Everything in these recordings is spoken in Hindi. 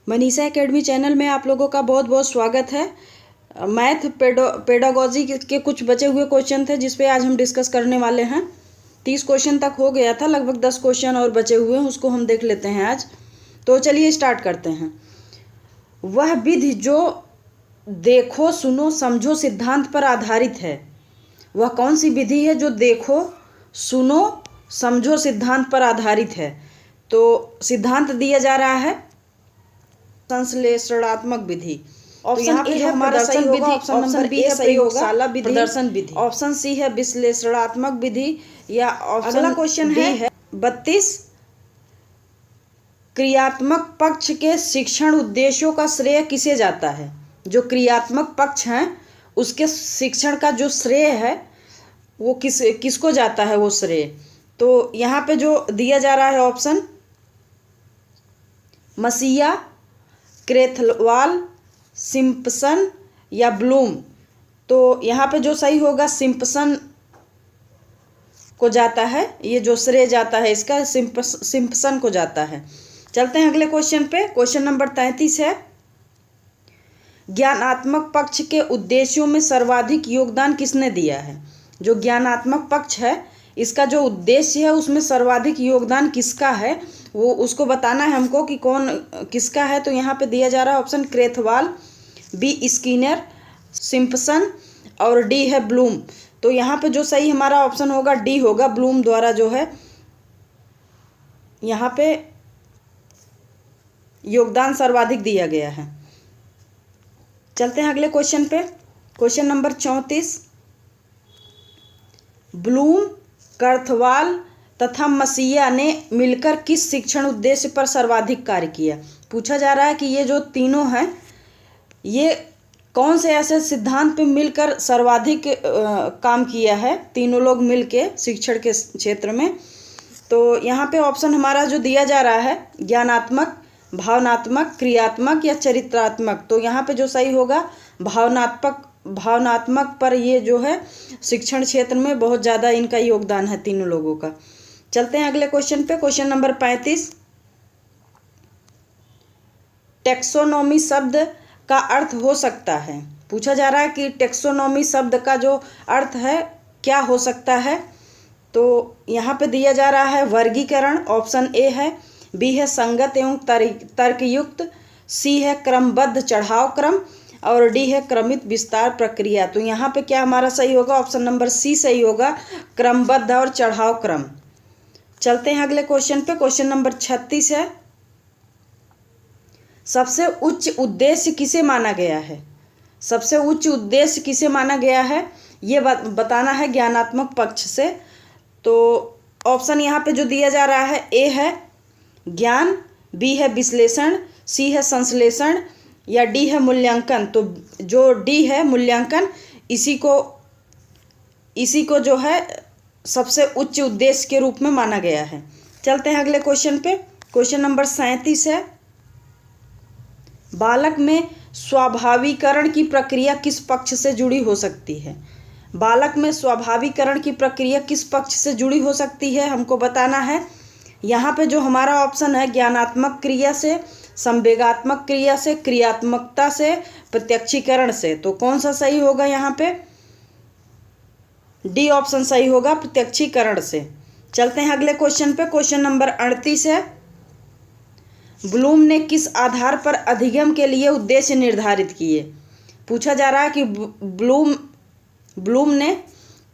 मनीषा एकेडमी चैनल में आप लोगों का बहुत बहुत स्वागत है। मैथ पेडागोजी के कुछ बचे हुए क्वेश्चन थे जिस पे आज हम डिस्कस करने वाले हैं। 30 क्वेश्चन तक हो गया था, लगभग 10 क्वेश्चन और बचे हुए हैं, उसको हम देख लेते हैं आज। तो चलिए स्टार्ट करते हैं। वह विधि जो देखो सुनो समझो सिद्धांत पर आधारित है, वह कौन सी विधि है जो देखो सुनो समझो सिद्धांत पर आधारित है? तो सिद्धांत दिया जा रहा है संश्लेषणात्मक विधि। ऑप्शन ए है हमारा सही होगा, ऑप्शन नंबर बी है प्रयोगशाला विधि, प्रदर्शन विधि, ऑप्शन सी है विश्लेषणात्मक विधि, या अगला क्वेश्चन है 32 क्रियात्मक पक्ष के शिक्षण उद्देश्यों का श्रेय किसे जाता है? जो क्रियात्मक पक्ष हैं उसके शिक्षण का जो श्रेय है वो किसको जाता है वो श्रेय? तो यहाँ पे जो दिया जा रहा है ऑप्शन मसीहा, क्रेथवाल, सिम्पसन या ब्लूम। तो यहाँ पे जो सही होगा सिम्पसन को जाता है, ये जो श्रेय जाता है इसका सिम्पसन को जाता है। चलते हैं अगले क्वेश्चन पे। क्वेश्चन नंबर 33 है, ज्ञानात्मक पक्ष के उद्देश्यों में सर्वाधिक योगदान किसने दिया है? जो ज्ञानात्मक पक्ष है इसका जो उद्देश्य है उसमें सर्वाधिक योगदान किसका है वो उसको बताना है हमको कि कौन किसका है। तो यहाँ पे दिया जा रहा है ऑप्शन क्रेथवाल, बी स्किनर, सिम्पसन और डी है ब्लूम। तो यहाँ पे जो सही हमारा ऑप्शन होगा डी होगा, ब्लूम द्वारा जो है यहाँ पे योगदान सर्वाधिक दिया गया है। चलते हैं अगले क्वेश्चन पे। क्वेश्चन नंबर 34, ब्लूम, क्रेथवाल तथा मसीहा ने मिलकर किस शिक्षण उद्देश्य पर सर्वाधिक कार्य किया? पूछा जा रहा है कि ये जो तीनों हैं ये कौन से ऐसे सिद्धांत पे मिलकर सर्वाधिक काम किया है, तीनों लोग मिलके शिक्षण के क्षेत्र में। तो यहाँ पे ऑप्शन हमारा जो दिया जा रहा है ज्ञानात्मक, भावनात्मक, क्रियात्मक या चरित्रात्मक। तो यहाँ पे जो सही होगा भावनात्मक पर ये जो है शिक्षण क्षेत्र में बहुत ज़्यादा इनका योगदान है तीनों लोगों का। चलते हैं अगले क्वेश्चन पे। क्वेश्चन नंबर 35, टेक्सोनॉमी शब्द का अर्थ हो सकता है। पूछा जा रहा है कि टेक्सोनॉमी शब्द का जो अर्थ है क्या हो सकता है? तो यहाँ पे दिया जा रहा है वर्गीकरण, ऑप्शन ए है, बी है संगत एवं तर्कयुक्त, सी है क्रमबद्ध चढ़ाव क्रम और डी है क्रमित विस्तार प्रक्रिया। तो यहाँ पे क्या हमारा सही होगा? ऑप्शन नंबर सी सही होगा, क्रमबद्ध और चढ़ाव क्रम। चलते हैं अगले क्वेश्चन पे। क्वेश्चन नंबर 36 है, सबसे उच्च उद्देश्य किसे माना गया है? सबसे उच्च उद्देश्य किसे माना गया है ये बताना है ज्ञानात्मक पक्ष से। तो ऑप्शन यहाँ पे जो दिया जा रहा है ए है ज्ञान, बी है विश्लेषण, सी है संश्लेषण या डी है मूल्यांकन। तो जो डी है मूल्यांकन इसी को जो है सबसे उच्च उद्देश्य के रूप में माना गया है। चलते हैं अगले क्वेश्चन पे। क्वेश्चन नंबर 37 है, बालक में स्वाभाविकरण की प्रक्रिया किस पक्ष से जुड़ी हो सकती है? बालक में स्वाभाविकरण की प्रक्रिया किस पक्ष से जुड़ी हो सकती है हमको बताना है। यहाँ पे जो हमारा ऑप्शन है ज्ञानात्मक क्रिया से, संवेगात्मक क्रिया से, क्रियात्मकता से, प्रत्यक्षीकरण से। तो कौन सा सही होगा? यहाँ पे डी ऑप्शन सही होगा, प्रत्यक्षीकरण से। चलते हैं अगले क्वेश्चन पे। क्वेश्चन नंबर 38 है, ब्लूम ने किस आधार पर अधिगम के लिए उद्देश्य निर्धारित किए? पूछा जा रहा है कि ब्लूम ने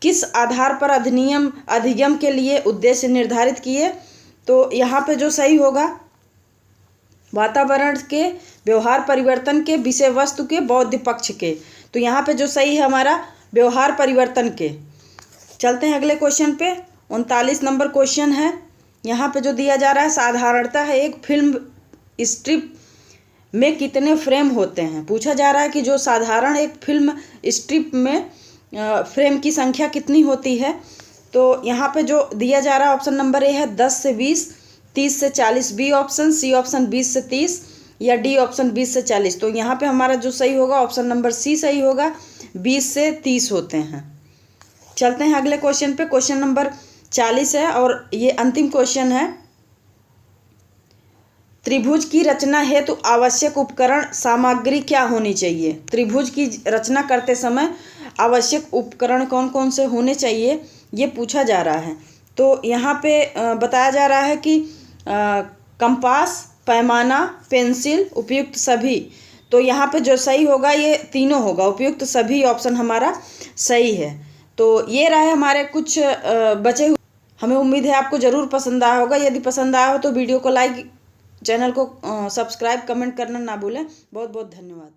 किस आधार पर अधिगम के लिए उद्देश्य निर्धारित किए? तो यहाँ पे जो सही होगा वातावरण के, व्यवहार परिवर्तन के, विषय वस्तु के, बौद्ध पक्ष के। तो यहाँ पे जो सही है हमारा व्यवहार परिवर्तन के। चलते हैं अगले क्वेश्चन पे। 39 नंबर क्वेश्चन है, यहाँ पे जो दिया जा रहा है साधारणतः है एक फिल्म स्ट्रिप में कितने फ्रेम होते हैं? पूछा जा रहा है कि जो साधारण एक फिल्म स्ट्रिप में फ्रेम की संख्या कितनी होती है? तो यहाँ पे जो दिया जा रहा है ऑप्शन नंबर ए है 10 से 20, 30 से 40, बी ऑप्शन, सी ऑप्शन 20 से 30 या डी ऑप्शन 20 से 40। तो यहाँ पे हमारा जो सही होगा ऑप्शन नंबर सी सही होगा, 20 से 30 होते हैं। चलते हैं अगले क्वेश्चन पे। क्वेश्चन नंबर 40 है और ये अंतिम क्वेश्चन है। त्रिभुज की रचना हेतु आवश्यक उपकरण सामग्री क्या होनी चाहिए? त्रिभुज की रचना करते समय आवश्यक उपकरण कौन कौन से होने चाहिए, ये पूछा जा रहा है। तो यहाँ पे बताया जा रहा है कि कंपास, पैमाना, पेंसिल, उपयुक्त सभी। तो यहाँ पे जो सही होगा ये तीनों होगा, उपयुक्त सभी ऑप्शन हमारा सही है। तो ये रहे हमारे कुछ बचे हुए। हमें उम्मीद है आपको ज़रूर पसंद आया होगा। यदि पसंद आया हो तो वीडियो को लाइक, चैनल को सब्सक्राइब, कमेंट करना ना भूलें। बहुत बहुत धन्यवाद।